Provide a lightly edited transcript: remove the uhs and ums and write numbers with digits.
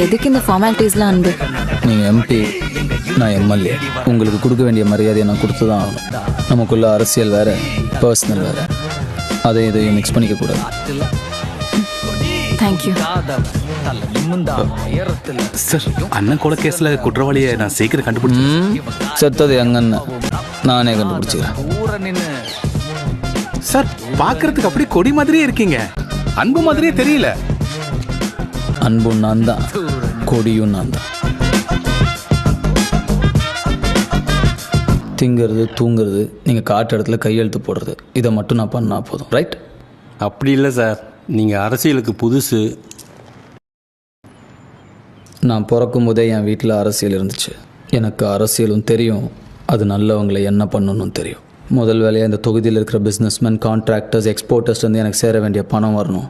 எதுக்கு இந்த ஃபார்மாலிட்டிஸ்லாம் அன்பு? நீங்கள் எம்பி, நான் எம்எல்ஏ. உங்களுக்கு கொடுக்க வேண்டிய மரியாதையை நான் கொடுத்து தான் ஆகணும். நமக்குள்ள அரசியல் வேறு, பர்சனல் வேறு. அதை இதையும் மிக்ஸ் பண்ணிக்கக்கூடாது. தேங்க்யூ. சார், அண்ணன் கொலை கேஸில் குற்றவாளியை நான் சீக்கிரம் கண்டுபிடிச்சேன். செத்தது எங்கன்னு நானே கண்டுபிடிச்சிக்கிறேன். சார், பார்க்கறதுக்கு அப்படியே கொடி மாதிரியே இருக்கீங்க, அன்பு மாதிரியே தெரியல. அன்பும் நான் தான், கொடியும் நான் தான். திங்கிறது, தூங்குறது, நீங்கள் காட்டு இடத்துல கையெழுத்து போடுறது, இதை மட்டும் நான் பண்ணால் போதும். ரைட்? அப்படி இல்லை சார், நீங்கள் அரசியலுக்கு புதுசு. நான் பிறக்கும் போதே என் வீட்டில் அரசியல் இருந்துச்சு. எனக்கு அரசியலும் தெரியும், அது நல்லவங்களை என்ன பண்ணணும்னு தெரியும். முதல் வேலையாக இந்த தொகுதியில் இருக்கிற பிஸ்னஸ்மேன், கான்ட்ராக்டர்ஸ், எக்ஸ்போர்ட்டர்ஸ் வந்து எனக்கு சேர வேண்டிய பணம் வரணும்.